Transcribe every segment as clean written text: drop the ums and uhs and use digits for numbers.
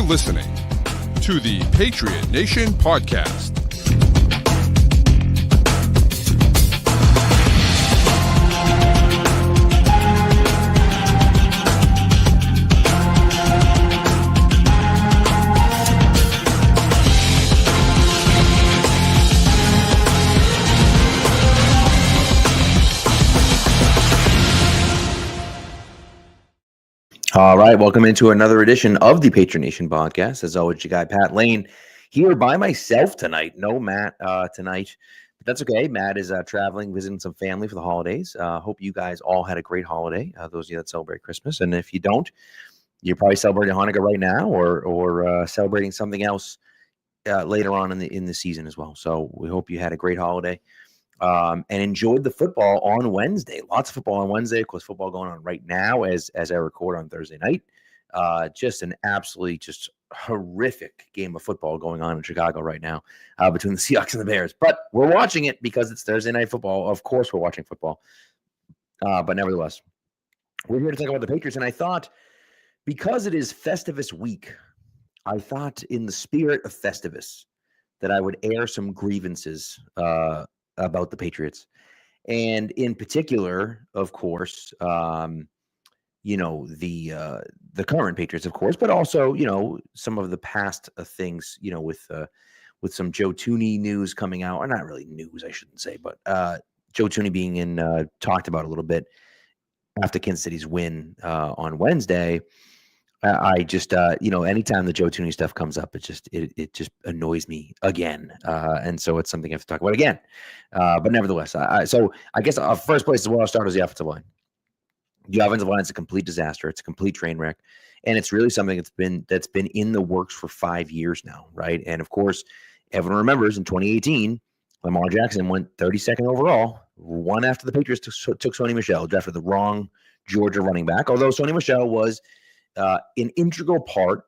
You're listening to the Patriot Nation podcast. All right, welcome into another edition of the Patriot Nation podcast. As always, your guy Pat Lane here by myself tonight. No Matt tonight, but that's okay. Matt is traveling, visiting some family for the holidays. Hope you guys all had a great holiday. Those of you that celebrate Christmas, and if you don't, you're probably celebrating Hanukkah right now, or celebrating something else later on in the season as well. So we hope you had a great holiday. And enjoyed the football on Wednesday. Lots of football on Wednesday. Of course, football going on right now as I record on Thursday night. Just an absolutely just horrific game of football going on in Chicago right now between the Seahawks and the Bears. But we're watching it because it's Thursday night football. Of course, we're watching football. But nevertheless, we're here to talk about the Patriots. And I thought, because it is Festivus week, I thought in the spirit of Festivus that I would air some grievances about the Patriots. And in particular, of course, the current Patriots, of course, but also, some of the past things, with some Joe Thuney news coming out, or not really news, I shouldn't say, but Joe Thuney being talked about a little bit after Kansas City's win on Wednesday. I just, anytime the Joe Thuney stuff comes up, it just annoys me again. And so it's something I have to talk about again. But nevertheless, so I guess our first place is where I'll start is the offensive line. The offensive line is a complete disaster. It's a complete train wreck. And it's really something that's been in the works for 5 years now, right? And of course, everyone remembers in 2018, Lamar Jackson went 32nd overall, one after the Patriots took Sony Michel, drafted the wrong Georgia running back, although Sony Michel was an integral part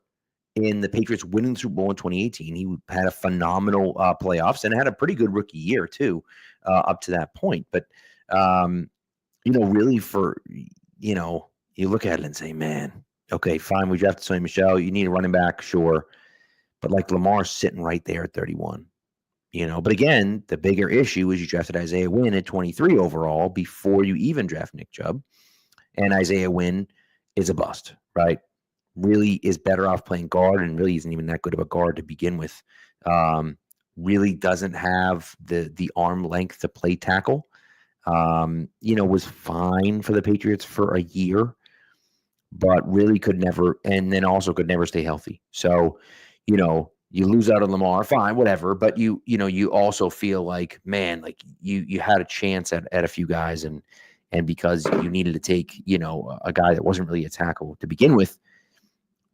in the Patriots winning the Super Bowl in 2018. He had a phenomenal playoffs and had a pretty good rookie year too, up to that point. But really, you look at it and say, man, okay, fine, we drafted Sony Michel. You need a running back, sure, but like Lamar's sitting right there at 31. But again, the bigger issue is you drafted Isaiah Wynn at 23 overall before you even draft Nick Chubb, and Isaiah Wynn is a bust, right? Really is better off playing guard and really isn't even that good of a guard to begin with. Really doesn't have the arm length to play tackle. Was fine for the Patriots for a year, but really could never stay healthy. So, you lose out on Lamar, fine, whatever. But you also feel like, man, like you had a chance at a few guys and because you needed to take, a guy that wasn't really a tackle to begin with,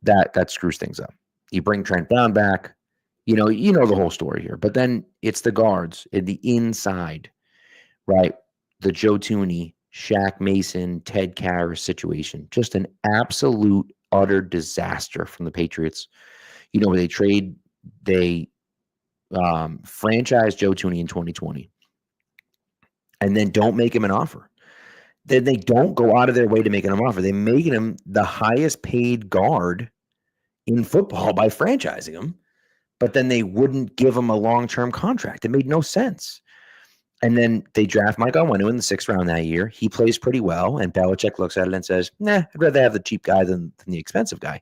that screws things up. You bring Trent Brown back, the whole story here. But then it's the guards in the inside, right? The Joe Thuney, Shaq Mason, Ted Karras situation. Just an absolute, utter disaster from the Patriots. They franchised Joe Thuney in 2020 and then don't make him an offer. Then they don't go out of their way to make him an offer. They make him the highest paid guard in football by franchising him, but then they wouldn't give him a long-term contract. It made no sense. And then they draft Mike Onwenu in the 6th round that year. He plays pretty well, and Belichick looks at it and says, nah, I'd rather have the cheap guy than the expensive guy,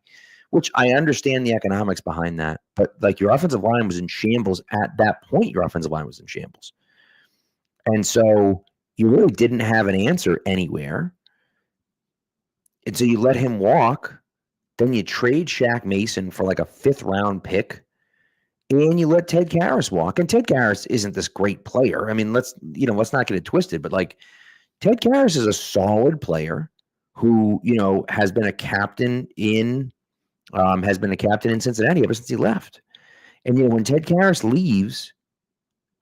which I understand the economics behind that. But like your offensive line was in shambles at that point. Your offensive line was in shambles. And so you really didn't have an answer anywhere. And so you let him walk. Then you trade Shaq Mason for like a 5th round pick. And you let Ted Karras walk. And Ted Karras isn't this great player. I mean, let's not get it twisted. But like Ted Karras is a solid player who, has been a captain in Cincinnati ever since he left. And, when Ted Karras leaves,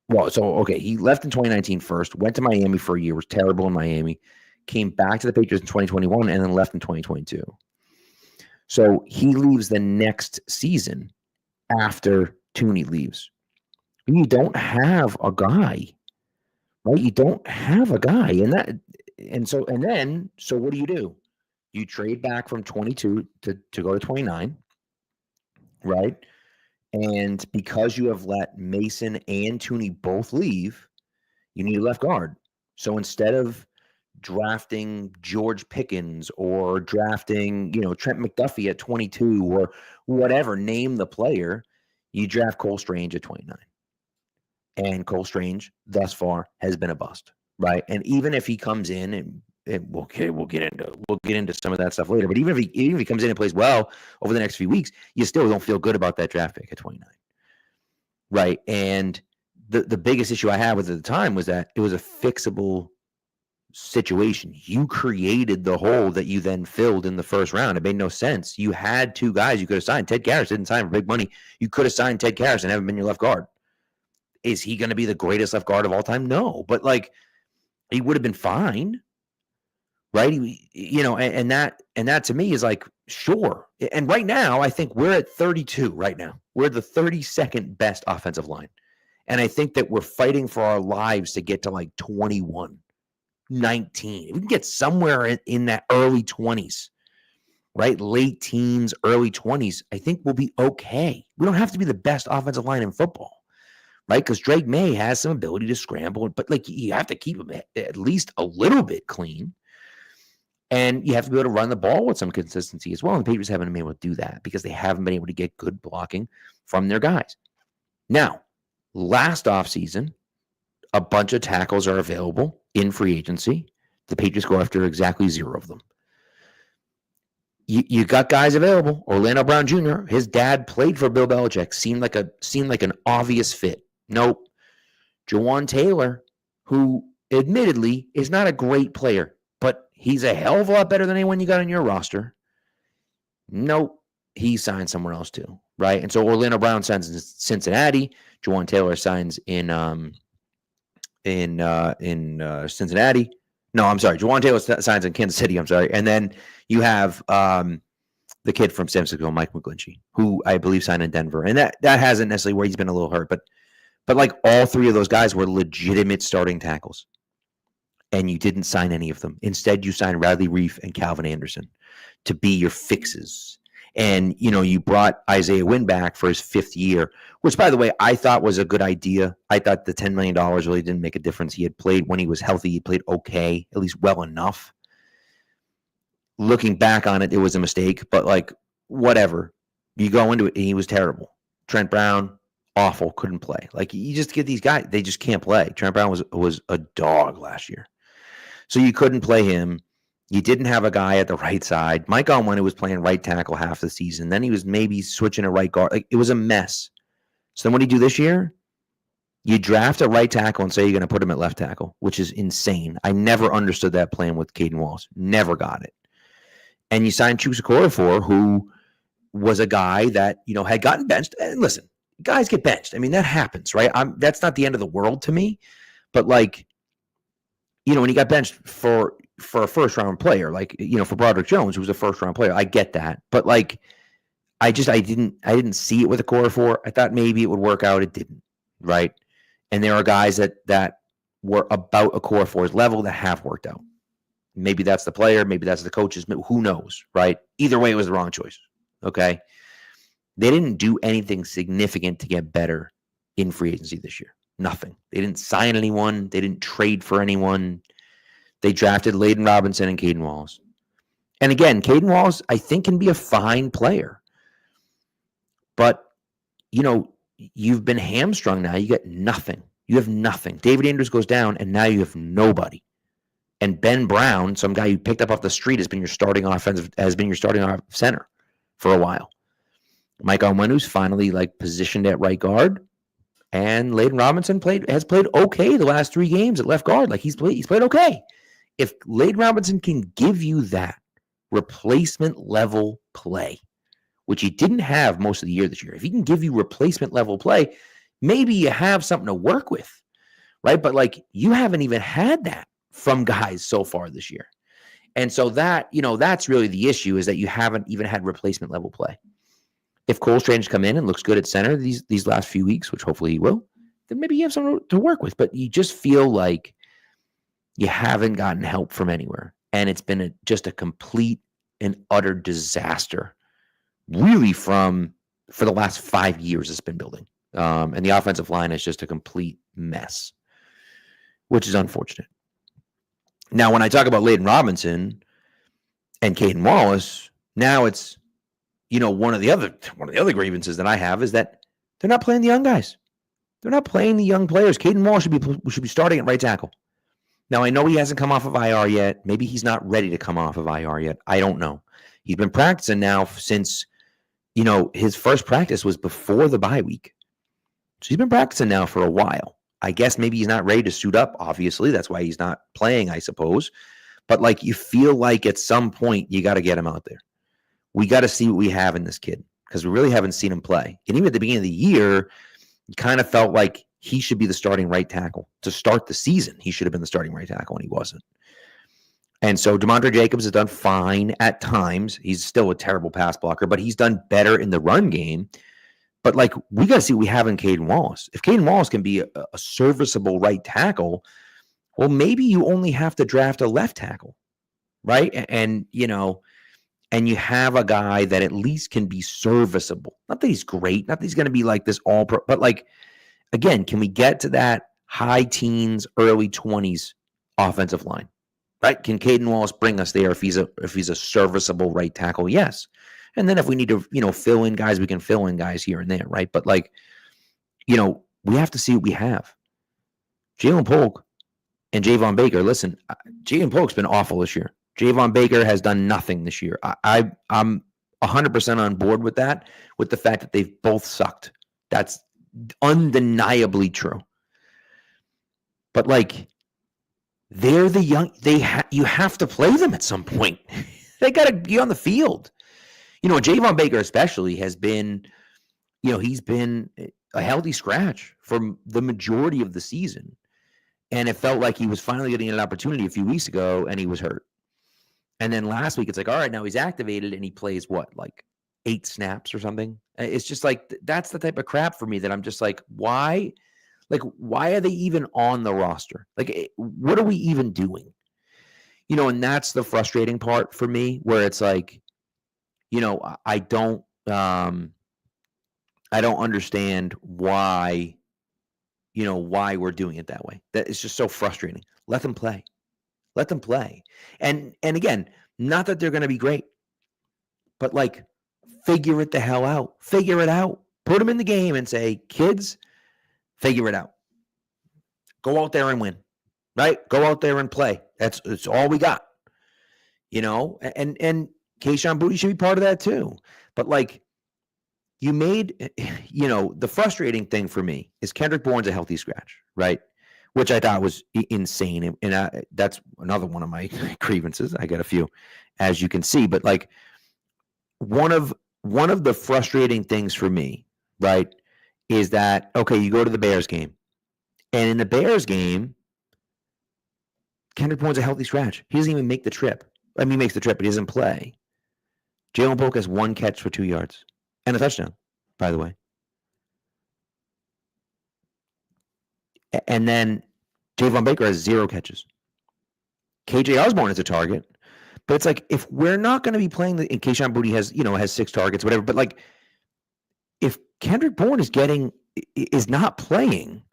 he left in 2019 first, went to Miami for a year, was terrible in Miami, came back to the Patriots in 2021, and then left in 2022. So he leaves the next season after Thuney leaves. You don't have a guy, right? You don't have a guy. So what do? You trade back from 22 to go to 29. right? And because you have let Mason and Tooney both leave, you need a left guard. So instead of drafting George Pickens or drafting, Trent McDuffie at 22 or whatever, name the player, you draft Cole Strange at 29. And Cole Strange thus far has been a bust, right? And even if he comes in and we'll get into some of that stuff later, but even if he comes in and plays well over the next few weeks, you still don't feel good about that draft pick at 29. Right. And the biggest issue I had with it at the time was that it was a fixable situation. You created the hole that you then filled in the first round. It made no sense. You had two guys you could have signed. Ted Karras didn't sign for big money. You could have signed Ted Karras and haven't been your left guard. Is he going to be the greatest left guard of all time? No, but he would have been fine, right? And that to me is like, sure. And right now, I think we're at 32 right now. We're the 32nd best offensive line. And I think that we're fighting for our lives to get to like 21, 19. If we can get somewhere in that early 20s, right? Late teens, early 20s, I think we'll be okay. We don't have to be the best offensive line in football. Right? Because Drake May has some ability to scramble, but you have to keep him at least a little bit clean. And you have to be able to run the ball with some consistency as well. And the Patriots haven't been able to do that because they haven't been able to get good blocking from their guys. Now, last offseason, a bunch of tackles are available in free agency. The Patriots go after exactly 0 of them. You got guys available. Orlando Brown Jr., his dad played for Bill Belichick, seemed like an obvious fit. Nope. Jawan Taylor, who admittedly is not a great player, but he's a hell of a lot better than anyone you got on your roster. Nope. He signed somewhere else too, right? And so Orlando Brown signs in Cincinnati. Jawan Taylor signs in Cincinnati. No, I'm sorry. Jawan Taylor signs in Kansas City. I'm sorry. And then you have the kid from San Francisco, Mike McGlinchey, who I believe signed in Denver. And that hasn't necessarily where he's been a little hurt, but like all 3 of those guys were legitimate starting tackles. And you didn't sign any of them. Instead, you signed Radley Reif and Calvin Anderson to be your fixes. And, you brought Isaiah Wynn back for his 5th year, which, by the way, I thought was a good idea. I thought the $10 million really didn't make a difference. He had played when he was healthy. He played okay, at least well enough. Looking back on it, it was a mistake, but whatever. You go into it, and he was terrible. Trent Brown, awful, couldn't play. You just get these guys, they just can't play. Trent Brown was a dog last year. So you couldn't play him. You didn't have a guy at the right side. Mike Onwenu was playing right tackle half the season. Then he was maybe switching to right guard. It was a mess. So then what do you do this year? You draft a right tackle and say you're going to put him at left tackle, which is insane. I never understood that plan with Caden Wallace. Never got it. And you signed Chukwueze Okorafor, who was a guy that, had gotten benched. And listen, guys get benched. I mean, that happens, right? That's not the end of the world to me. But when he got benched for a first-round player, for Broderick Jones, who was a first-round player, I get that. But I didn't see it with Okorafor. I thought maybe it would work out. It didn't, right? And there are guys that were about Okorafor's level that have worked out. Maybe that's the player. Maybe that's the coaches. Who knows, right? Either way, it was the wrong choice, okay? They didn't do anything significant to get better in free agency this year. Nothing. They didn't sign anyone. They didn't trade for anyone. They drafted Layden Robinson and Caden Wallace. And again, Caden Wallace, I think, can be a fine player. But, you've been hamstrung now. You get nothing. You have nothing. David Andrews goes down, and now you have nobody. And Ben Brown, some guy you picked up off the street, has been your starting center for a while. Mike Onwenu's finally positioned at right guard. And Layden Robinson has played okay the last 3 games at left guard. He's played okay. If Layden Robinson can give you that replacement level play, which he didn't have most of the year this year, if he can give you replacement level play, maybe you have something to work with, right? But you haven't even had that from guys so far this year. And so that, that's really the issue, is that you haven't even had replacement level play. If Cole Strange come in and looks good at center these last few weeks, which hopefully he will, then maybe you have something to work with. But you just feel like you haven't gotten help from anywhere. And it's been just a complete and utter disaster, really, from for the last 5 years it's been building. And the offensive line is just a complete mess, which is unfortunate. Now, when I talk about Layden Robinson and Caden Wallace, now it's, one of the other grievances that I have is that they're not playing the young guys. They're not playing the young players. Caden Wallace should be starting at right tackle. Now, I know he hasn't come off of IR yet. Maybe he's not ready to come off of IR yet. I don't know. He's been practicing now since, his first practice was before the bye week. So he's been practicing now for a while. I guess maybe he's not ready to suit up, obviously. That's why he's not playing, I suppose. But, you feel like at some point you got to get him out there. We got to see what we have in this kid because we really haven't seen him play. And even at the beginning of the year, you kind of felt like he should be the starting right tackle. To start the season, he should have been the starting right tackle, and he wasn't. And so DeMondre Jacobs has done fine at times. He's still a terrible pass blocker, but he's done better in the run game. But, we got to see what we have in Caden Wallace. If Caden Wallace can be a serviceable right tackle, well, maybe you only have to draft a left tackle, right? And and you have a guy that at least can be serviceable. Not that he's great, not that he's going to be like this all-pro, but again, can we get to that high teens, early 20s offensive line, right? Can Caden Wallace bring us there if he's a serviceable right tackle? Yes. And then if we need to, fill in guys, we can fill in guys here and there, right? But we have to see what we have. Jalen Polk and Javon Baker, listen, Jalen Polk's been awful this year. Javon Baker has done nothing this year. I'm 100% on board with that, with the fact that they've both sucked. That's undeniably true. But they're the young. You have to play them at some point. They got to be on the field. Javon Baker especially has been, he's been a healthy scratch for the majority of the season. And it felt like he was finally getting an opportunity a few weeks ago, and he was hurt. And then last week, it's all right, now he's activated, and he plays 8 snaps or something? It's just that's the type of crap for me that I'm just why? Why are they even on the roster? What are we even doing? And that's the frustrating part for me, where it's I don't understand why, why we're doing it that way. That it's just so frustrating. Let them play. Let them play. And again, not that they're going to be great, but figure it the hell out. Figure it out. Put them in the game and say, kids, figure it out. Go out there and win, right? Go out there and play. It's all we got, and Kayshon Boutte should be part of that too. But you made, the frustrating thing for me is Kendrick Bourne's a healthy scratch, right? Which I thought was insane. And that's another one of my grievances. I got a few, as you can see. But one of the frustrating things for me, right, is that, okay, you go to the Bears game. And in the Bears game, Kendrick Bourne's a healthy scratch. He doesn't even make the trip. I mean, he makes the trip, but he doesn't play. Jalen Polk has 1 catch for 2 yards. And a touchdown, by the way. And then Javon Baker has 0 catches. KJ Osborne is a target. But it's if we're not going to be playing and Kayshon Boutte has 6 targets, whatever. But if Kendrick Bourne is not playing,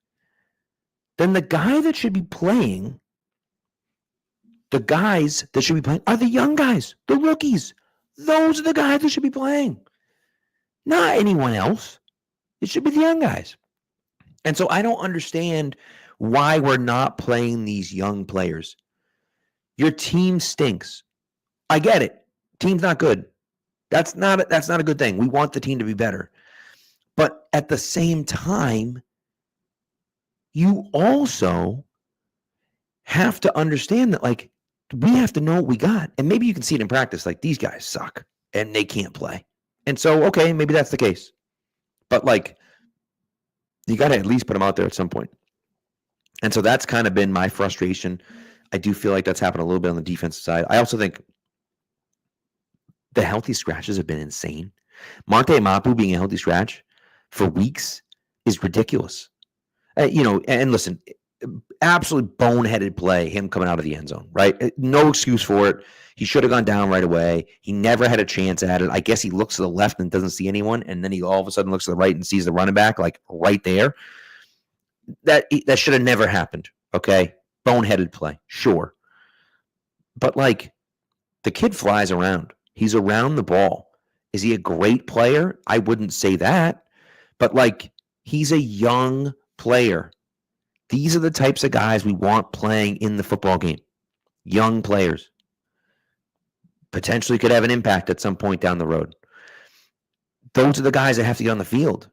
then the guys that should be playing are the young guys, the rookies. Those are the guys that should be playing. Not anyone else. It should be the young guys. And so I don't understand why we're not playing these young players. Your team stinks. I get it. Team's not good. That's not a good thing. We want the team to be better. But at the same time, you also have to understand that we have to know what we got. And maybe you can see it in practice, these guys suck and they can't play. And so, okay, maybe that's the case. But you got to at least put them out there at some point. And so that's kind of been my frustration. I do feel like that's happened a little bit on the defensive side. I also think the healthy scratches have been insane. Monte Mapu being a healthy scratch for weeks is ridiculous. And listen, absolutely boneheaded play, him coming out of the end zone, right? No excuse for it. He should have gone down right away. He never had a chance at it. I guess he looks to the left and doesn't see anyone, and then he all of a sudden looks to the right and sees the running back like right there. That should have never happened, okay? Boneheaded play, sure. But, like, the kid flies around. He's around the ball. Is he a great player? I wouldn't say that. But, like, he's a young player. These are the types of guys we want playing in the football game. Young players. Potentially could have an impact at some point down the road. Those are the guys that have to get on the field.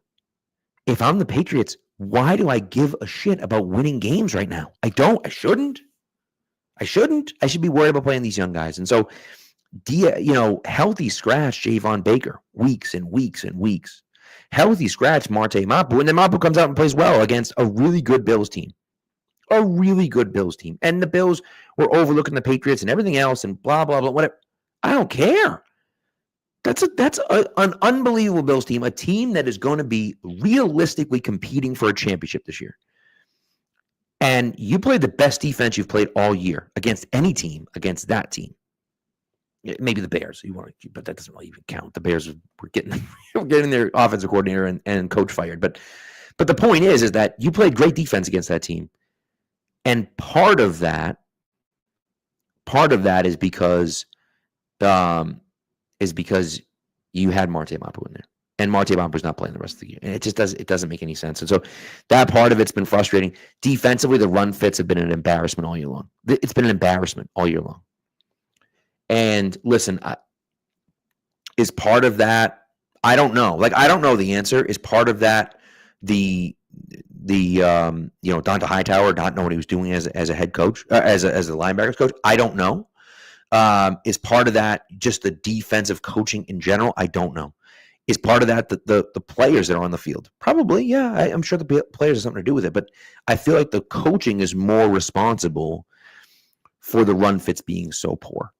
If I'm the Patriots, why do I give a shit about winning games right now? I don't. I shouldn't. I should be worried about playing these young guys. And so, healthy scratch Javon Baker, weeks and weeks and weeks. Healthy scratch Marte Mapu. And then Mapu comes out and plays well against a really good Bills team. A really good Bills team. And the Bills were overlooking the Patriots and everything else and blah, blah, blah, whatever. I don't care. That's an unbelievable Bills team, a team that is going to be realistically competing for a championship this year. And you played the best defense you've played all year against any team, against that team. Maybe the Bears, but that doesn't really even count. The Bears were getting their offensive coordinator and coach fired. But the point is that you played great defense against that team. And part of that is because you had Marte Mapu in there. And Marte Mapu's not playing the rest of the year. And it doesn't make any sense. And so that part of it's been frustrating. Defensively, the run fits have been an embarrassment all year long. It's been an embarrassment all year long. And listen, is part of that, I don't know. Like, I don't know the answer. Is part of that the Donta Hightower not knowing what he was doing as a head coach, as a linebackers coach? I don't know. Is part of that just the defensive coaching in general? I don't know. Is part of that the players that are on the field? Probably, yeah. I'm sure the players have something to do with it. But I feel like the coaching is more responsible for the run fits being so poor,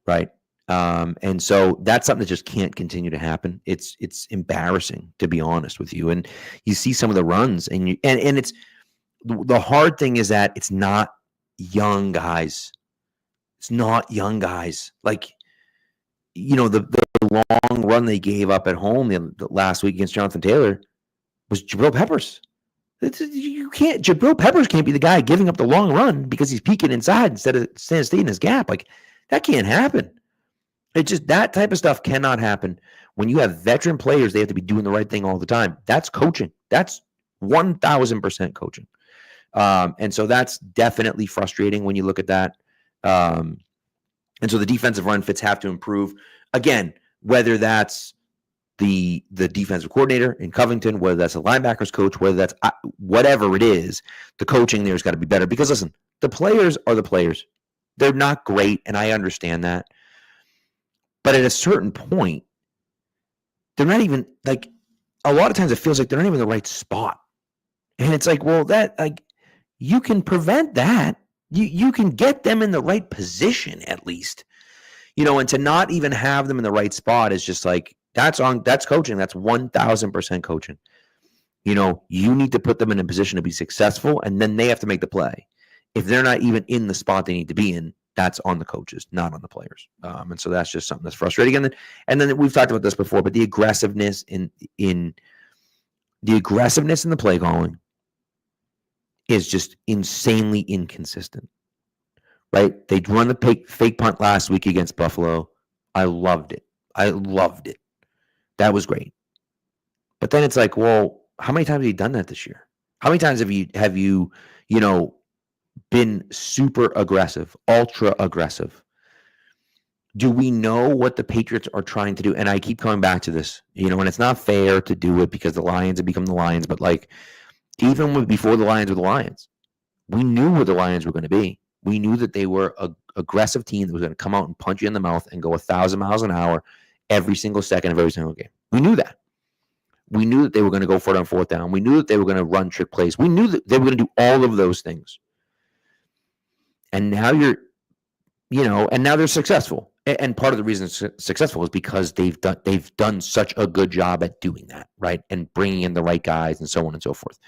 right? And so that's something that just can't continue to happen. It's embarrassing, to be honest with you. And you see some of the runs, and it's the hard thing is that it's not young guys. It's not young guys. Like, the long run they gave up at home the last week against Jonathan Taylor was Jabril Peppers. Jabril Peppers can't be the guy giving up the long run because he's peeking inside instead of staying in his gap. Like, that can't happen. It's just that type of stuff cannot happen. When you have veteran players, they have to be doing the right thing all the time. That's coaching. That's 1,000% coaching. And so that's definitely frustrating when you look at that. And so the defensive run fits have to improve. Again, whether that's the defensive coordinator in Covington, whether that's a linebackers coach, whether that's whatever it is, the coaching there's got to be better. Because listen, the players are the players. They're not great, and I understand that. But at a certain point, they're not even, like, a lot of times it feels like they're not even in the right spot. And it's like, well, that, like, you can prevent that. You can get them in the right position at least, and to not even have them in the right spot is just like, that's coaching. That's 1,000% coaching. You need to put them in a position to be successful, and then they have to make the play. If they're not even in the spot they need to be in, that's on the coaches, not on the players. And so that's just something that's frustrating. And then we've talked about this before, but the aggressiveness in the play calling is just insanely inconsistent, right? They run the fake punt last week against Buffalo. I loved it. That was great. But then it's like, well, how many times have you done that this year? How many times have you been super aggressive, ultra aggressive? Do we know what the Patriots are trying to do? And I keep coming back to this, and it's not fair to do it because the Lions have become the Lions, but like, even before the Lions were the Lions, we knew what the Lions were going to be. We knew that they were an aggressive team that was going to come out and punch you in the mouth and go 1,000 miles an hour every single second of every single game. We knew that. We knew that they were going to go for it on fourth down. We knew that they were going to run trick plays. We knew that they were going to do all of those things. And now now they're successful. And part of the reason it's successful is because they've done such a good job at doing that, right? And bringing in the right guys and so on and so forth.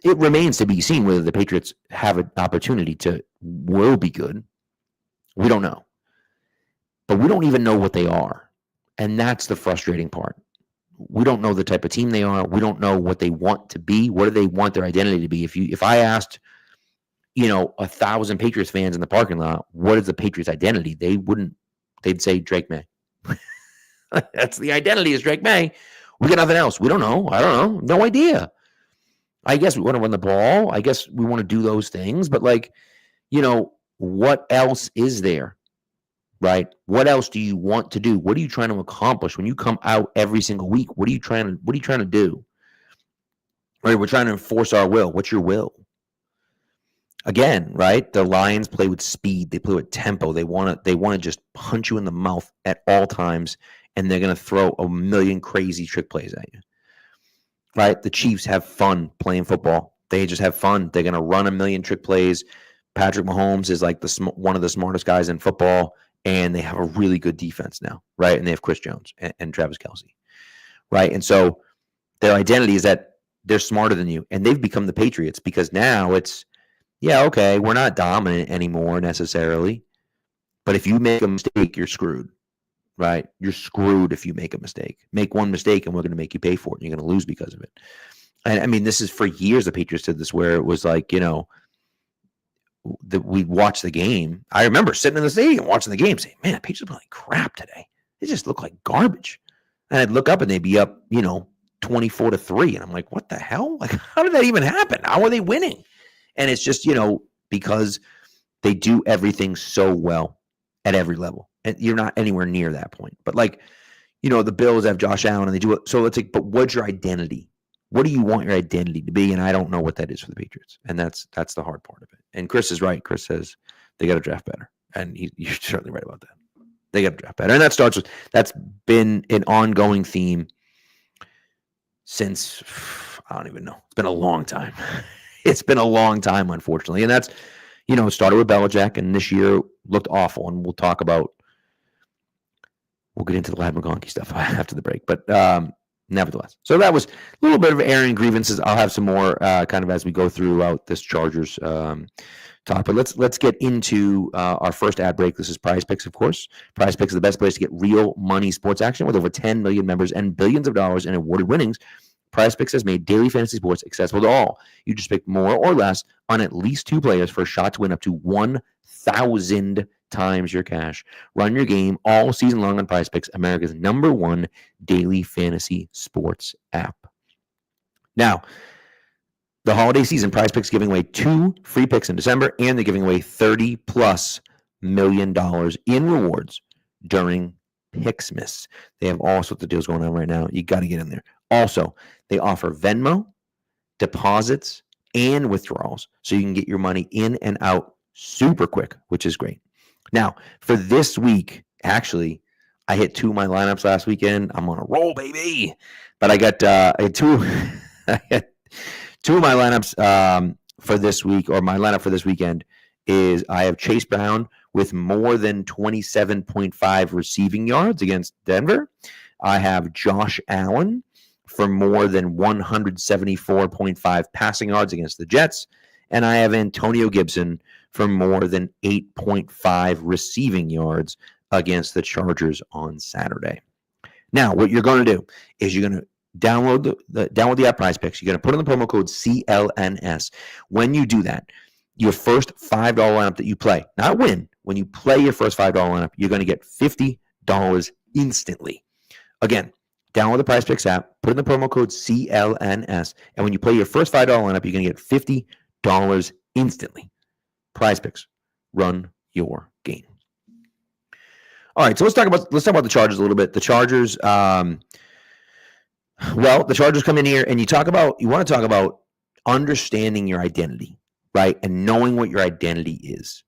it remains to be seen whether the Patriots have an opportunity will be good. We don't know. But we don't even know what they are. And that's the frustrating part. We don't know the type of team they are. We don't know what they want to be. What do they want their identity to be? If I asked, 1,000 Patriots fans in the parking lot, what is the Patriots identity? They'd say Drake May. That's the identity is Drake May. We got nothing else. We don't know. I don't know. No idea. I guess we want to run the ball. I guess we want to do those things. But what else is there? Right? What else do you want to do? What are you trying to accomplish when you come out every single week? What are you trying to do? Right? We're trying to enforce our will. What's your will? Again, right? The Lions play with speed. They play with tempo. They want to just punch you in the mouth at all times, and they're going to throw a million crazy trick plays at you. Right? The Chiefs have fun playing football. They just have fun. They're going to run a million trick plays. Patrick Mahomes is like one of the smartest guys in football, and they have a really good defense now, right? And they have Chris Jones and Travis Kelce, right? And so their identity is that they're smarter than you, and they've become the Patriots because now it's, okay, we're not dominant anymore necessarily, but if you make a mistake, you're screwed, right? You're screwed if you make a mistake. Make one mistake, and we're going to make you pay for it, and you're going to lose because of it. And I mean, this is for years the Patriots did this, where it was like, we'd watch the game. I remember sitting in the stadium watching the game saying, man, the Patriots are playing crap today. They just look like garbage. And I'd look up and they'd be up, 24-3. And I'm like, what the hell? Like, how did that even happen? How are they winning? And it's just, because they do everything so well at every level. And you're not anywhere near that point. But the Bills have Josh Allen and they do it. So it's like, but what's your identity? What do you want your identity to be? And I don't know what that is for the Patriots. And that's the hard part of it. And Chris is right. Chris says they got to draft better. And you're certainly right about that. They got to draft better. And that's been an ongoing theme since, I don't even know. It's been a long time. It's been a long time, unfortunately. And that's, started with Belichick, and this year looked awful. And we'll get into the Lad McConkey stuff after the break. But nevertheless, so that was a little bit of airing grievances. I'll have some more kind of as we go throughout this Chargers talk. But let's get into our first ad break. This is PrizePicks, of course. PrizePicks is the best place to get real money sports action with over 10 million members and billions of dollars in awarded winnings. PrizePicks has made daily fantasy sports accessible to all. You just pick more or less on at least two players for a shot to win up to 1,000 times your cash. Run your game all season long on PrizePicks, America's #1 daily fantasy sports app. Now, the holiday season, PrizePicks is giving away 2 free picks in December, and they're giving away $30+ million in rewards during Picksmas. They have all sorts of deals going on right now. You got to get in there. Also, they offer Venmo, deposits, and withdrawals, so you can get your money in and out super quick, which is great. Now, for this week, actually, I hit 2 of my lineups last weekend. I'm on a roll, baby. But I got I had 2 of my lineups for this week, or my lineup for this weekend is I have Chase Brown with more than 27.5 receiving yards against Denver. I have Josh Allen for more than 174.5 passing yards against the Jets. And I have Antonio Gibson for more than 8.5 receiving yards against the Chargers on Saturday. Now, what you're going to do is you're going to download the app PrizePicks. You're going to put in the promo code CLNS. When you do that, your first $5 lineup that you play, not win, when you play your first $5 lineup, you're going to get $50 instantly. Again, download the PrizePicks app, put in the promo code CLNS, and when you play your first $5 lineup, you're going to get $50 instantly. PrizePicks, run your game. All right, so let's talk about the Chargers a little bit. The Chargers, the Chargers come in here, and you want to talk about understanding your identity, right, and knowing what your identity is.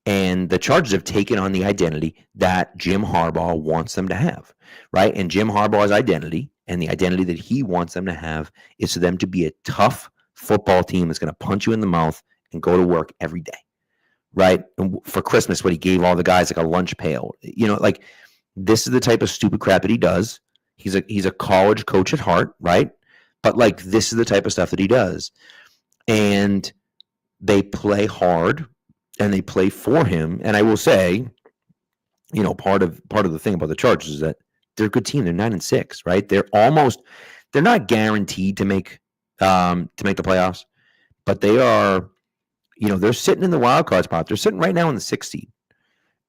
And the Chargers have taken on the identity that Jim Harbaugh wants them to have, right? And Jim Harbaugh's identity and the identity that he wants them to have is for them to be a tough football team that's going to punch you in the mouth and go to work every day, right? And for Christmas, what he gave all the guys, like a lunch pail. This is the type of stupid crap that he does. He's a college coach at heart, right? But like, this is the type of stuff that he does. And they play hard and they play for him. And I will say, part of the thing about the Chargers is that they're a good team. They're 9-6, right? They're not guaranteed to make the playoffs, but they are, they're sitting in the wild card spot. They're sitting right now in the 6th seed.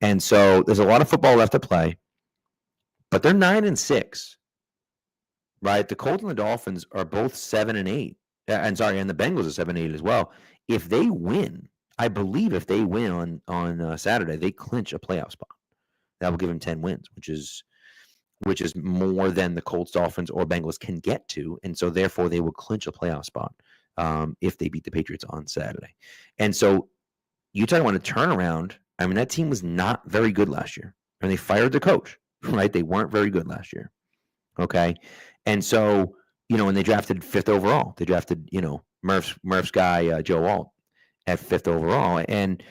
And so there's a lot of football left to play, but they're 9-6, right? The Colts and the Dolphins are both 7-8. And the Bengals are 7-8 as well. If they win, I believe if they win on Saturday, they clinch a playoff spot. That will give them 10 wins, which is more than the Colts, Dolphins, or Bengals can get to. And so therefore they will clinch a playoff spot if they beat the Patriots on Saturday. And so you talk about a turnaround. I mean, that team was not very good last year. And they fired the coach, right? They weren't very good last year. Okay. And so, and they drafted 5th overall. They drafted, Murph's guy, Joe Alt, at 5th overall. And,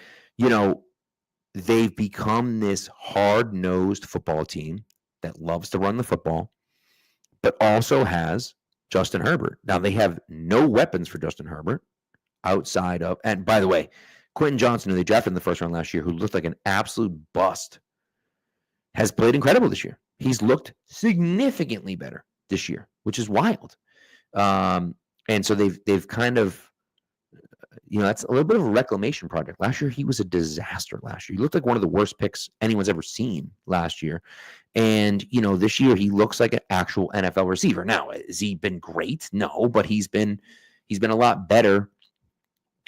they've become this hard-nosed football team that loves to run the football, but also has Justin Herbert. Now, they have no weapons for Justin Herbert outside of, and by the way, Quentin Johnson, who they drafted in the first round last year, who looked like an absolute bust, has played incredible this year. He's looked significantly better this year, which is wild. And so they've kind of, that's a little bit of a reclamation project. Last year, he was a disaster last year. He looked like one of the worst picks anyone's ever seen last year. And, this year he looks like an actual NFL receiver. Now, has he been great? No, but he's been a lot better.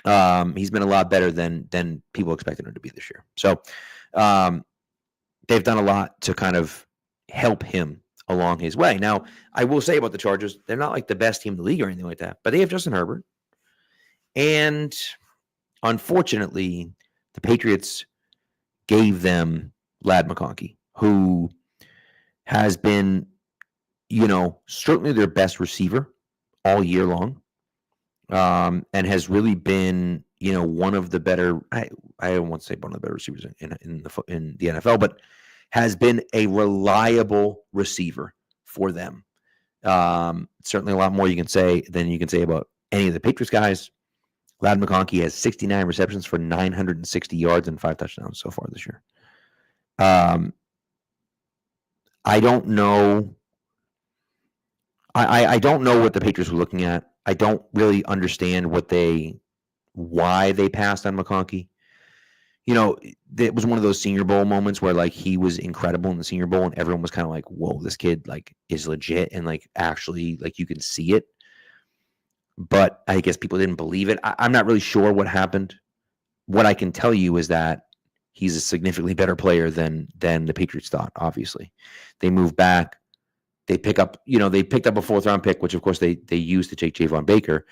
He's been a lot better than people expected him to be this year. So they've done a lot to kind of help him along his way. Now, I will say about the Chargers, they're not like the best team in the league or anything like that, but they have Justin Herbert. And unfortunately, the Patriots gave them Ladd McConkey, who has been, certainly their best receiver all year long, and has really been, one of the better. I don't want to say one of the better receivers in the NFL, but has been a reliable receiver for them. Certainly, a lot more you can say than you can say about any of the Patriots guys. Ladd McConkey has 69 receptions for 960 yards and 5 touchdowns so far this year. I don't know. I don't know what the Patriots were looking at. I don't really understand why they passed on McConkey. It was one of those Senior Bowl moments where like he was incredible in the Senior Bowl and everyone was kind of like, whoa, this kid like is legit and like actually like you can see it. But I guess people didn't believe it. I'm not really sure what happened. What I can tell you is that he's a significantly better player than the Patriots thought, obviously. They moved back. They picked up a 4th round pick, which of course they used to take Javon Baker.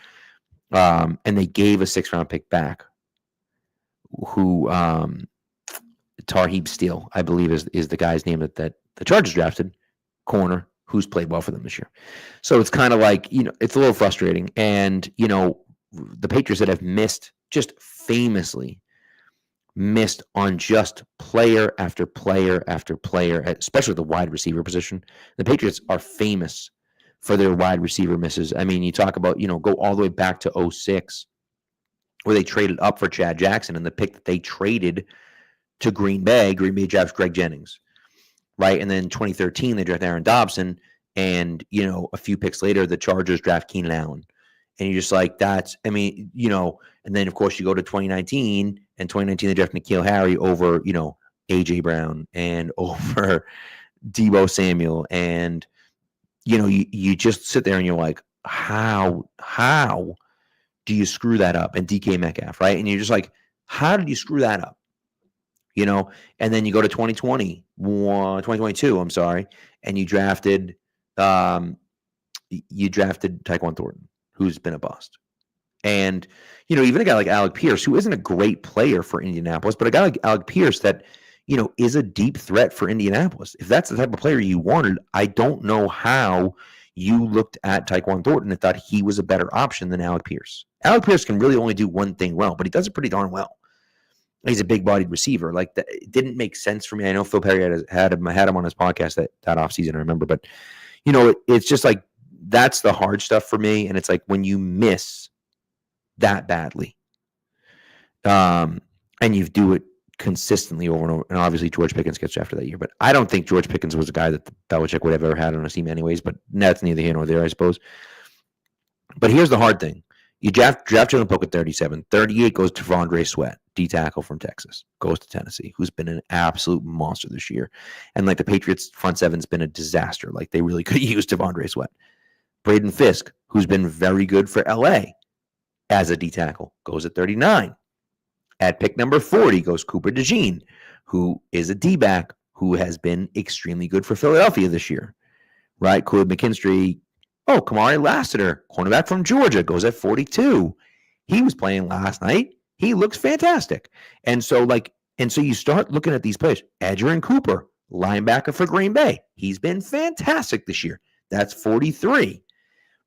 And they gave a 6th round pick back, who Tarheeb Steele, I believe is the guy's name that the Chargers drafted, corner, who's played well for them this year. So it's kind of like, it's a little frustrating. And, the Patriots that have famously missed on just player after player after player, especially the wide receiver position. The Patriots are famous for their wide receiver misses. I mean, you talk about, go all the way back to 2006, where they traded up for Chad Jackson, and the pick that they traded to Green Bay drafts Greg Jennings. Right. And then 2013, they draft Aaron Dobson. And, a few picks later, the Chargers draft Keenan Allen. And you're just like, and then, of course, you go to 2019, and 2019, they draft N'Keal Harry over, A.J. Brown and over Deebo Samuel. And, you just sit there and you're like, how do you screw that up? And DK Metcalf, right? And you're just like, how did you screw that up? And then you go to 2022, I'm sorry, and you drafted Tyquan Thornton, who's been a bust. And, even a guy like Alec Pierce, who isn't a great player for Indianapolis, but a guy like Alec Pierce that, is a deep threat for Indianapolis. If that's the type of player you wanted, I don't know how you looked at Tyquan Thornton and thought he was a better option than Alec Pierce. Alec Pierce can really only do one thing well, but he does it pretty darn well. He's a big-bodied receiver. Like, that, it didn't make sense for me. I know Phil Perry had him on his podcast that offseason, I remember. But, it's just like, that's the hard stuff for me. And it's like when you miss that badly, and you do it consistently over and over. And obviously George Pickens gets after that year, but I don't think George Pickens was a guy that Belichick would have ever had on his team anyways, but that's neither here nor there, I suppose. But here's the hard thing. You draft Jalen Polk at 37. 38 goes to Vondre Sweat, D tackle from Texas, goes to Tennessee, who's been an absolute monster this year. And like the Patriots front seven's been a disaster. Like they really could have used Vondre Sweat. Braden Fisk, who's been very good for LA as a D tackle, goes at 39. At pick number 40 goes Cooper DeJean, who is a D-back who has been extremely good for Philadelphia this year, right? Cooley McKinstry, Kamari Lassiter, cornerback from Georgia, goes at 42. He was playing last night. He looks fantastic. And so you start looking at these players. Edgerrin Cooper, linebacker for Green Bay. He's been fantastic this year. That's 43,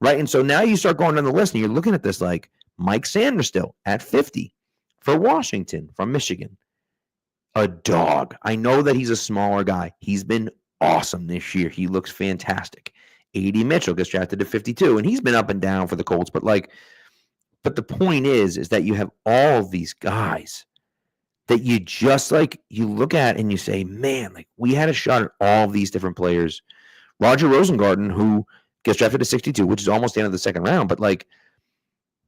right? And so now you start going down the list and you're looking at this like Mike Sanders still at 50. For Washington from Michigan, a dog. I know that he's a smaller guy. He's been awesome this year. He looks fantastic. A.D. Mitchell gets drafted to 52, and he's been up and down for the Colts. But the point is that you have all of these guys that you just you look at and you say, man, we had a shot at all of these different players. Roger Rosengarten, who gets drafted to 62, which is almost the end of the second round, but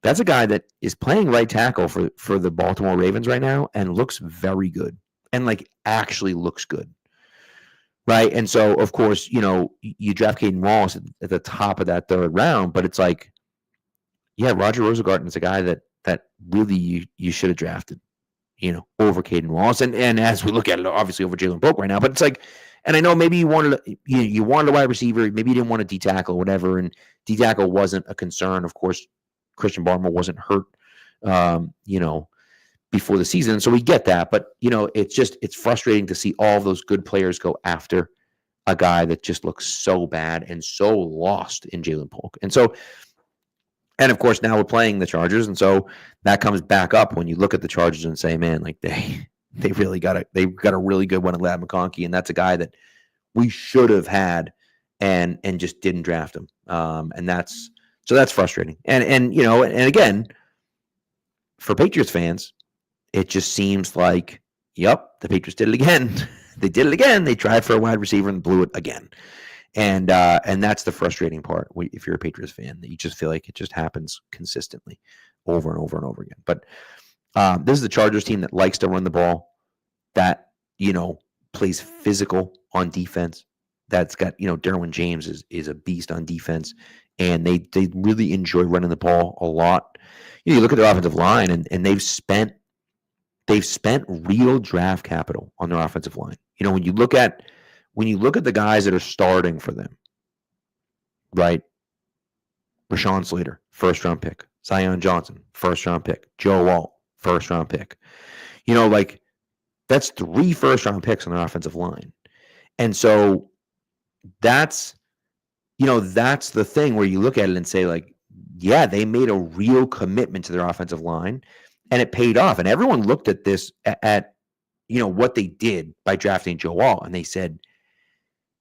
that's a guy that is playing right tackle for the Baltimore Ravens right now and looks very good and actually looks good. Right. And so, of course, you draft Caden Wallace at the top of that third round, but it's Roger Rosengarten is a guy that really you should have drafted, over Caden Wallace. And as we look at it, obviously over Jalen Polk right now, but it's and I know maybe you wanted a wide receiver, maybe you didn't want a D tackle or whatever, and D tackle wasn't a concern. Of course, Christian Barmore wasn't hurt, before the season. So we get that. But, it's frustrating to see all of those good players go after a guy that just looks so bad and so lost in Jalen Polk. And so, and of course, now we're playing the Chargers. And so that comes back up when you look at the Chargers and say, man, they really got a really good one in Ladd McConkey. And that's a guy that we should have had and just didn't draft him. So that's frustrating. And again, for Patriots fans, it just seems like, yep, the Patriots did it again. They did it again. They tried for a wide receiver and blew it again. And that's the frustrating part if you're a Patriots fan, that you just feel like it just happens consistently over and over and over again. But this is the Chargers team that likes to run the ball, that, plays physical on defense. That's got, Derwin James is a beast on defense. And they really enjoy running the ball a lot. You look at their offensive line, and they've spent real draft capital on their offensive line. When you look at the guys that are starting for them, right? Rashawn Slater, first round pick. Zion Johnson, first round pick. Joe Alt, first round pick. That's 3 first round picks on their offensive line. And so that's the thing where you look at it and say, they made a real commitment to their offensive line, and it paid off. And everyone looked at this at what they did by drafting Joe Alt, and they said,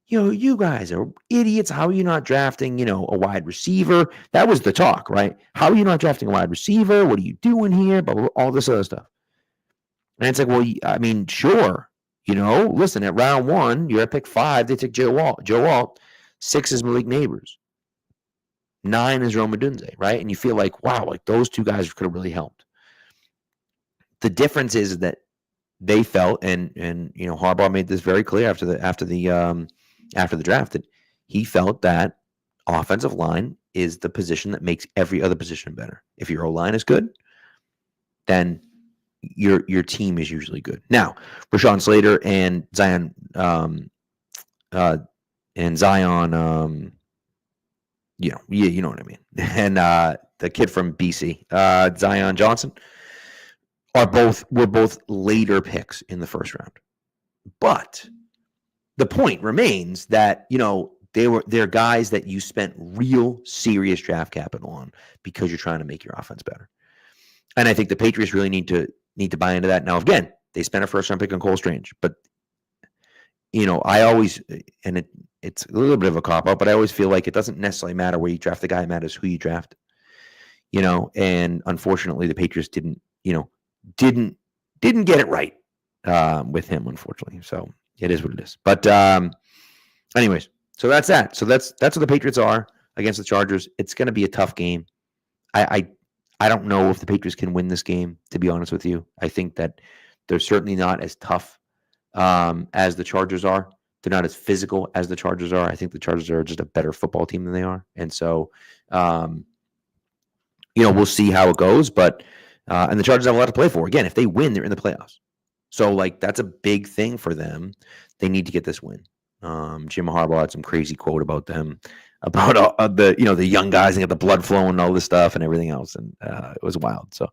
you guys are idiots. How are you not drafting, a wide receiver? That was the talk, right? How are you not drafting a wide receiver? What are you doing here? But all this other stuff. And it's well, I mean, sure. Listen, at round 1, you're at pick 5. They take Joe Alt. 6 is Malik Neighbors. 9 is Rome Odunze, right? And you feel wow, those 2 guys could have really helped. The difference is that they felt, and Harbaugh made this very clear after the draft, that he felt that offensive line is the position that makes every other position better. If your O-line is good, then your team is usually good. Now, Rashawn Slater and Zion you know what I mean. And the kid from BC, Zion Johnson, were both later picks in the first round. But the point remains that, they're guys that you spent real serious draft capital on because you're trying to make your offense better. And I think the Patriots really need to buy into that. Now, again, they spent a first round pick on Cole Strange, but I always, and it's a little bit of a cop-out, but I always feel like it doesn't necessarily matter where you draft the guy. It matters who you draft, and unfortunately the Patriots didn't get it right with him, unfortunately. So it is what it is. But anyways, so that's that. So that's what the Patriots are against the Chargers. It's going to be a tough game. I don't know if the Patriots can win this game, to be honest with you. I think that they're certainly not as tough as the Chargers are. They're not as physical as the Chargers are. I think the Chargers are just a better football team than they are. And so, we'll see how it goes. But and the Chargers have a lot to play for. Again, if they win, they're in the playoffs. So, that's a big thing for them. They need to get this win. Jim Harbaugh had some crazy quote about them, about the young guys and get the blood flowing and all this stuff and everything else, and it was wild. So,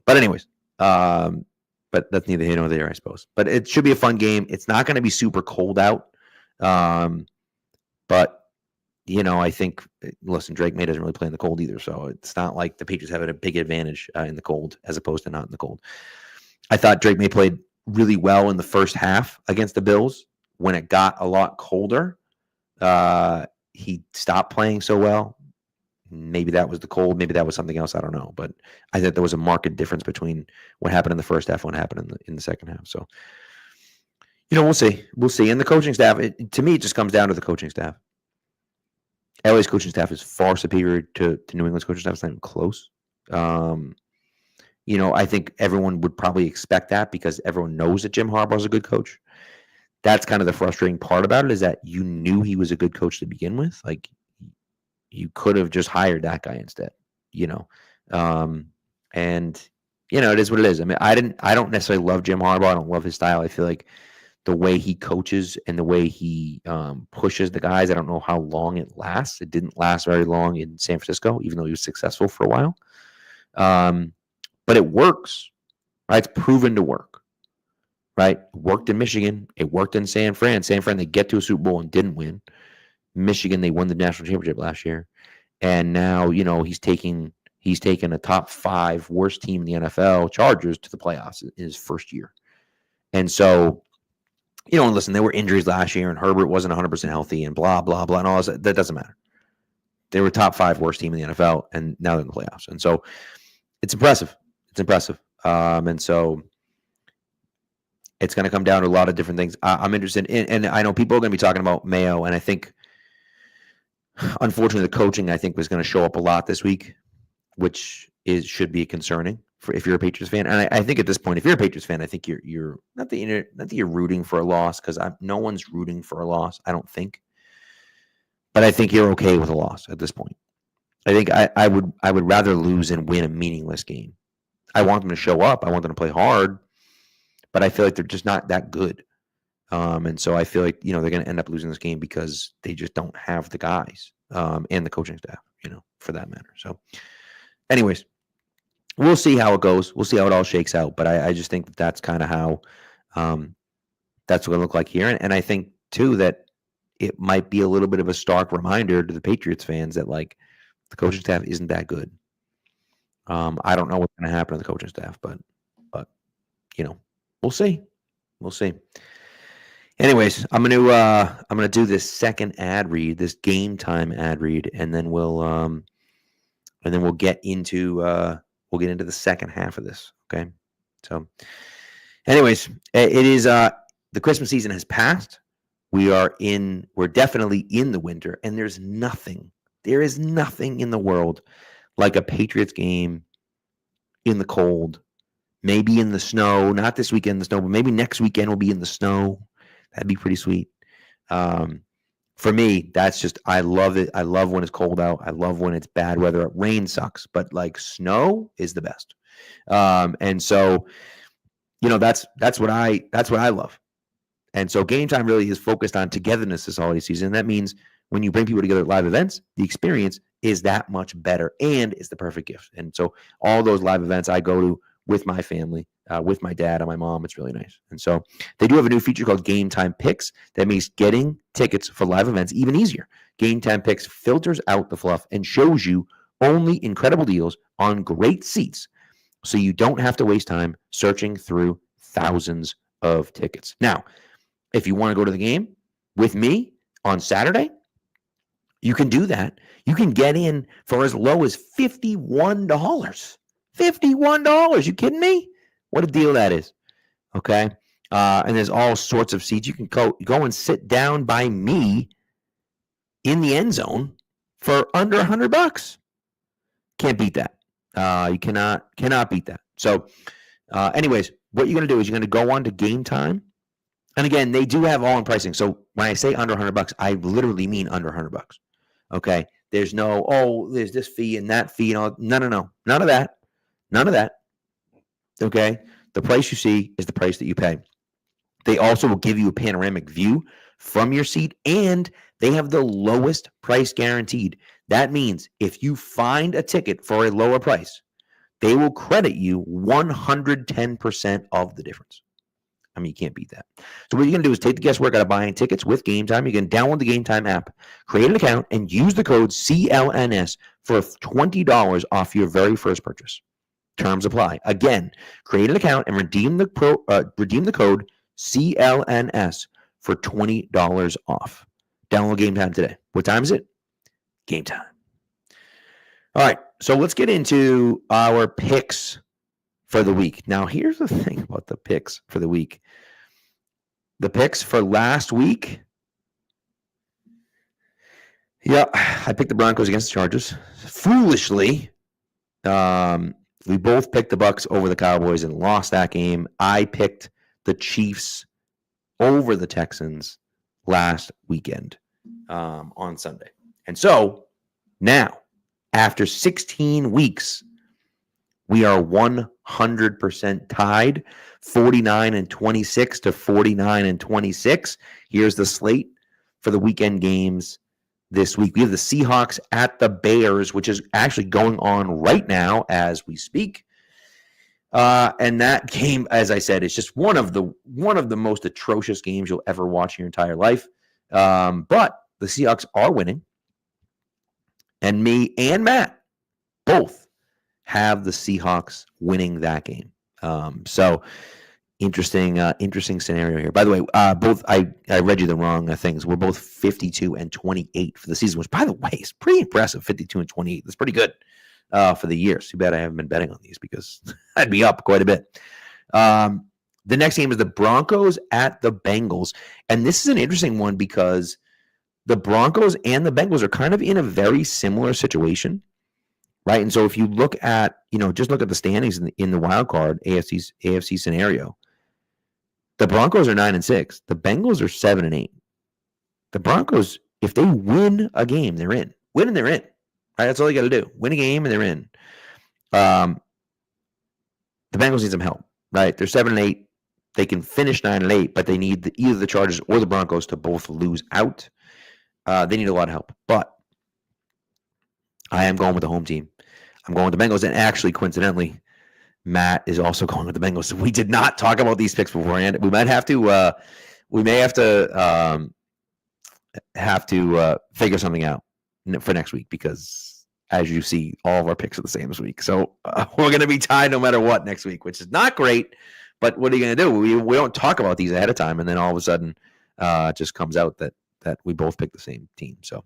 but anyways, but that's neither here nor there, I suppose. But it should be a fun game. It's not going to be super cold out, but I think, listen, Drake May doesn't really play in the cold either, so it's not like the Patriots have a big advantage in the cold as opposed to not in the cold. I thought Drake May played really well in the first half against the Bills. When it got a lot colder, he stopped playing so well. Maybe that was the cold. Maybe that was something else. I don't know. But I think there was a marked difference between what happened in the first half and what happened in the second half. So, we'll see. We'll see. And the coaching staff, to me, it just comes down to the coaching staff. LA's coaching staff is far superior to New England's coaching staff. It's not even close. I think everyone would probably expect that because everyone knows that Jim Harbaugh is a good coach. That's kind of the frustrating part about it, is that you knew he was a good coach to begin with. Like, you could have just hired that guy instead, and it is what it is. I mean, I don't necessarily love Jim Harbaugh. I don't love his style. I feel like the way he coaches and the way he pushes the guys, I don't know how long it lasts. It didn't last very long in San Francisco, even though he was successful for a while. But it works, right? It's proven to work. Right? It worked in Michigan. It worked in San Fran. San Fran, they get to a Super Bowl and didn't win. Michigan, they won the national championship last year. And now, he's taking a top 5 worst team in the NFL, Chargers, to the playoffs in his first year. And so, and listen, there were injuries last year and Herbert wasn't 100% healthy and blah, blah, blah, and all that. That doesn't matter. They were top 5 worst team in the NFL, and now they're in the playoffs. And so it's impressive. It's impressive. And so it's going to come down to a lot of different things. I'm interested in, and I know people are going to be talking about Mayo, and I think, unfortunately, the coaching, I think, was going to show up a lot this week, which should be concerning if you're a Patriots fan. And I think at this point, if you're a Patriots fan, I think you're not that you're rooting for a loss, because no one's rooting for a loss, I don't think. But I think you're okay with a loss at this point. I think I would rather lose and win a meaningless game. I want them to show up. I want them to play hard. But I feel like they're just not that good. And so I feel like, they're going to end up losing this game because they just don't have the guys and the coaching staff, for that matter. So anyways, we'll see how it goes. We'll see how it all shakes out. But I just think that's kind of how that's what it looked like here. And I think, too, that it might be a little bit of a stark reminder to the Patriots fans that, the coaching staff isn't that good. I don't know what's going to happen to the coaching staff, but we'll see. We'll see. Anyways, I'm gonna do this second ad read, this GameTime ad read, and then we'll get into the second half of this. Okay. So, anyways, it is the Christmas season has passed. We're definitely in the winter, and there is nothing in the world like a Patriots game in the cold. Maybe in the snow, not this weekend in the snow, but maybe next weekend will be in the snow. That'd be pretty sweet. For me, that's just, I love it. I love when it's cold out. I love when it's bad weather. Rain sucks, but snow is the best. And so, that's what I love. And so GameTime really is focused on togetherness this holiday season. That means when you bring people together at live events, the experience is that much better and it's the perfect gift. And so all those live events I go to with my family, with my dad and my mom, it's really nice. And so they do have a new feature called GameTime Picks that makes getting tickets for live events even easier. GameTime Picks filters out the fluff and shows you only incredible deals on great seats, so you don't have to waste time searching through thousands of tickets. Now, if you want to go to the game with me on Saturday, you can do that. You can get in for as low as $51. $51. You kidding me? What a deal that is. Okay. And there's all sorts of seats. You can go and sit down by me in the end zone for under $100. Can't beat that. You cannot beat that. So, anyways, what you're going to do is you're going to go on to GameTime. And again, they do have all-in pricing. So when I say under $100, I literally mean under $100. Okay. There's no, there's this fee and that fee and all. No. None of that. None of that. Okay. The price you see is the price that you pay. They also will give you a panoramic view from your seat, and they have the lowest price guaranteed. That means if you find a ticket for a lower price, they will credit you 110% of the difference. I mean, you can't beat that. So what you're going to do is take the guesswork out of buying tickets with GameTime. You can download the GameTime app, create an account, and use the code CLNS for $20 off your very first purchase. Terms apply. Again, create an account and redeem the code CLNS for $20 off. Download GameTime today. What time is it? Game time. All right, so let's get into our picks for the week. Now, here's the thing about the picks for the week. The picks for last week, I picked the Broncos against the Chargers. Foolishly, we both picked the Bucs over the Cowboys and lost that game. I picked the Chiefs over the Texans last weekend on Sunday. And so now, after 16 weeks, we are 100% tied, 49-26 to 49-26. Here's the slate for the weekend games this week. We have the Seahawks at the Bears, which is actually going on right now as we speak. And that game, as I said, is just one of the most atrocious games you'll ever watch in your entire life. But the Seahawks are winning. And me and Matt both have the Seahawks winning that game. So interesting scenario here. By the way, both I read you the wrong things. We're both 52-28 for the season, which, by the way, is pretty impressive. 52-28. That's pretty good for the year. Too bad I haven't been betting on these because I'd be up quite a bit. The next game is the Broncos at the Bengals, and this is an interesting one because the Broncos and the Bengals are kind of in a very similar situation, right? And so if you look at, just look at the standings in the wild card AFC scenario, the Broncos are 9-6. The Bengals are 7-8. The Broncos, if they win a game, they're in. Win and they're in. Right? That's all you got to do. Win a game and they're in. The Bengals need some help, right? They're 7-8. They can finish 9-8, but they need either the Chargers or the Broncos to both lose out. They need a lot of help. But I am going with the home team. I'm going with the Bengals. And actually, coincidentally, Matt is also going with the Bengals. So we did not talk about these picks beforehand. We might have to. We may have to figure something out for next week because, as you see, all of our picks are the same this week. So we're going to be tied no matter what next week, which is not great. But what are you going to do? We don't talk about these ahead of time, and then all of a sudden, it just comes out that we both picked the same team. So,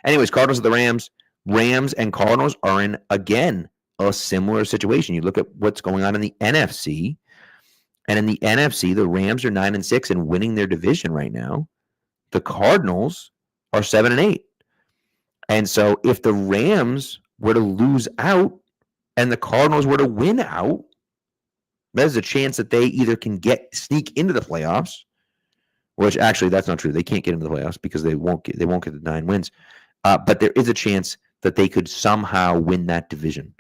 anyways, Cardinals at the Rams. Rams and Cardinals are in, again, a similar situation. You look at what's going on in the NFC, and in the NFC, the Rams are 9-6 and winning their division right now. The Cardinals are 7-8. And so if the Rams were to lose out and the Cardinals were to win out, there's a chance that they either can sneak into the playoffs, which actually that's not true. They can't get into the playoffs because they won't get the 9 wins. But there is a chance that they could somehow win that division.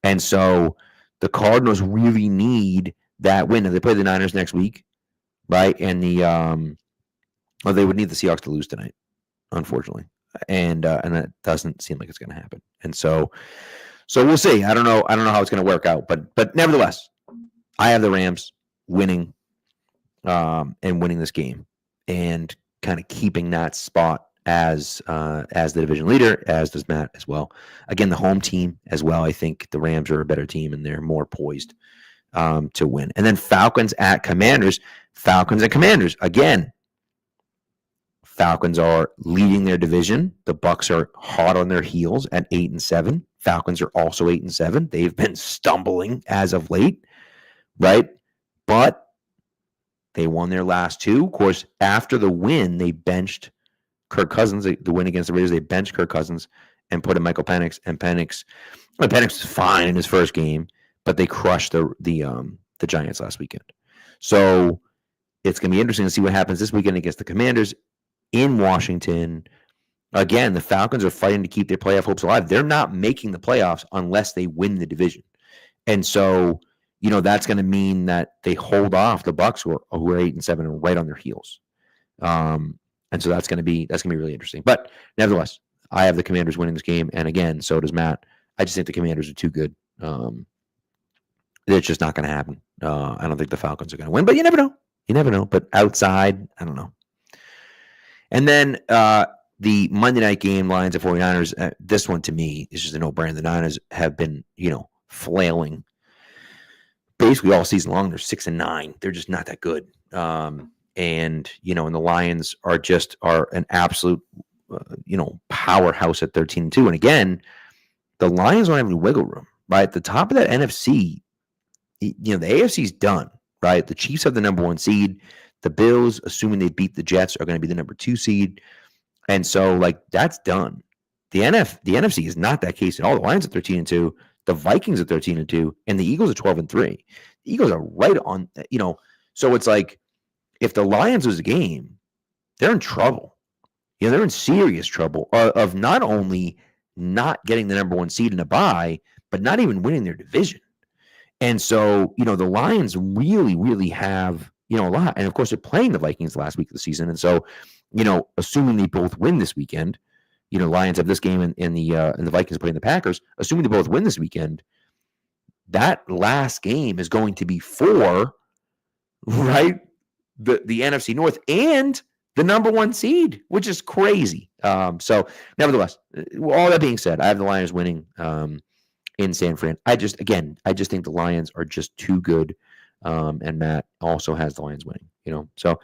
And so the Cardinals really need that win. And they play the Niners next week, right? And they would need the Seahawks to lose tonight, unfortunately. And that doesn't seem like it's going to happen. And so we'll see. I don't know how it's going to work out, but nevertheless, I have the Rams winning and winning this game and kind of keeping that spot as the division leader, as does Matt as well. Again, the home team as well. I think the Rams are a better team and they're more poised to win. And then Falcons at Commanders. Falcons and Commanders. Again, Falcons are leading their division. The Bucs are hot on their heels at 8-7. Falcons are also 8-7. They've been stumbling as of late, right? But they won their last two. Of course, after the win, they benched Kirk Cousins. The win against the Raiders, they benched Kirk Cousins and put in Michael Penix. And Penix was fine in his first game, but they crushed the Giants last weekend. So it's going to be interesting to see what happens this weekend against the Commanders in Washington. Again, the Falcons are fighting to keep their playoff hopes alive. They're not making the playoffs unless they win the division. And so, that's going to mean that they hold off the Bucs who are 8-7 and right on their heels. And so that's going to be really interesting. But nevertheless, I have the Commanders winning this game. And again, so does Matt. I just think the Commanders are too good. It's just not going to happen. I don't think the Falcons are going to win, but you never know. You never know. But outside, I don't know. And then the Monday night game, Lions and 49ers, this one to me is just a no-brainer. The Niners have been, flailing basically all season long. They're 6-9. They're just not that good. And the Lions are an absolute, powerhouse at 13-2. And again, the Lions don't have any wiggle room, right? At the top of that NFC, the AFC's done, right? The Chiefs have the number 1 seed. The Bills, assuming they beat the Jets, are going to be the number 2 seed. And so, that's done. The NFC is not that case at all. The Lions are 13-2. The Vikings are 13-2. And the Eagles are 12-3. The Eagles are right on, so it's if the Lions lose a game, they're in trouble. They're in serious trouble of not only not getting the number 1 seed in a bye, but not even winning their division. And so, the Lions really, really have, a lot. And of course, they're playing the Vikings the last week of the season. And so, assuming they both win this weekend, Lions have this game and the Vikings playing the Packers. Assuming they both win this weekend, that last game is going to be for, right, the NFC North and the number 1 seed, which is crazy. So, nevertheless, all that being said, I have the Lions winning in San Fran. I just think the Lions are just too good. And Matt also has the Lions winning, So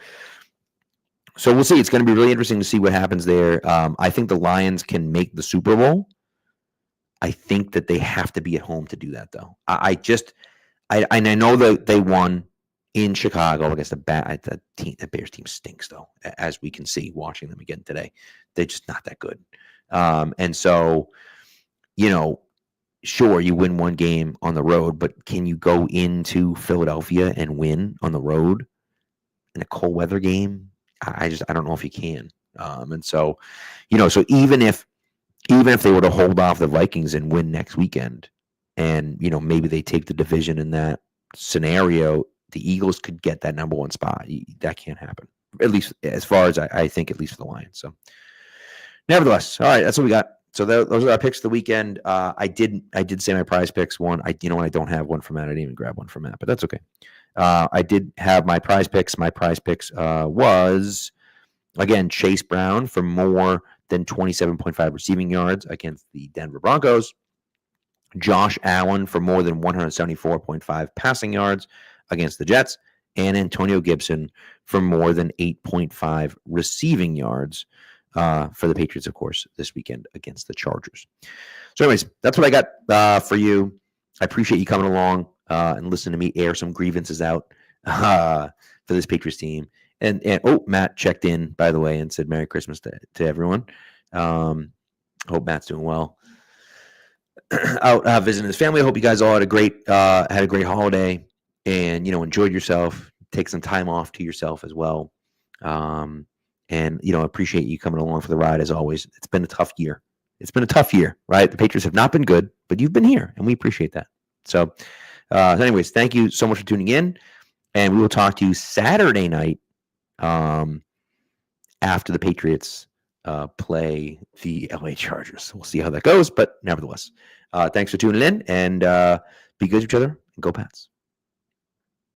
we'll see. It's going to be really interesting to see what happens there. I think the Lions can make the Super Bowl. I think that they have to be at home to do that, though. I know that they won in Chicago against the Bears team stinks, though, as we can see watching them again today. They're just not that good. And so, sure, you win one game on the road, but can you go into Philadelphia and win on the road in a cold weather game? I don't know if you can. And so, so even if they were to hold off the Vikings and win next weekend, and maybe they take the division in that scenario, the Eagles could get that number 1 spot. That can't happen, at least as far as I think, at least for the Lions. So, nevertheless, all right, that's what we got. So those are our picks of the weekend. I did say my PrizePicks one. I don't have one for Matt. I didn't even grab one for Matt, but that's okay. I did have my PrizePicks. My PrizePicks was, again, Chase Brown for more than 27.5 receiving yards against the Denver Broncos. Josh Allen for more than 174.5 passing yards against the Jets. And Antonio Gibson for more than 8.5 receiving yards for the Patriots, of course, this weekend against the Chargers. So anyways, that's what I got for you. I appreciate you coming along and listening to me air some grievances out for this Patriots team. And Matt checked in, by the way, and said Merry Christmas to everyone. Hope Matt's doing well. Out visiting his family. I hope you guys all had a great holiday and, enjoyed yourself. Take some time off to yourself as well. And, appreciate you coming along for the ride as always. It's been a tough year. Right? The Patriots have not been good, but you've been here, and we appreciate that. So, anyways, thank you so much for tuning in, and we will talk to you Saturday night after the Patriots play the LA Chargers. We'll see how that goes, but nevertheless, thanks for tuning in, and be good to each other, and go Pats.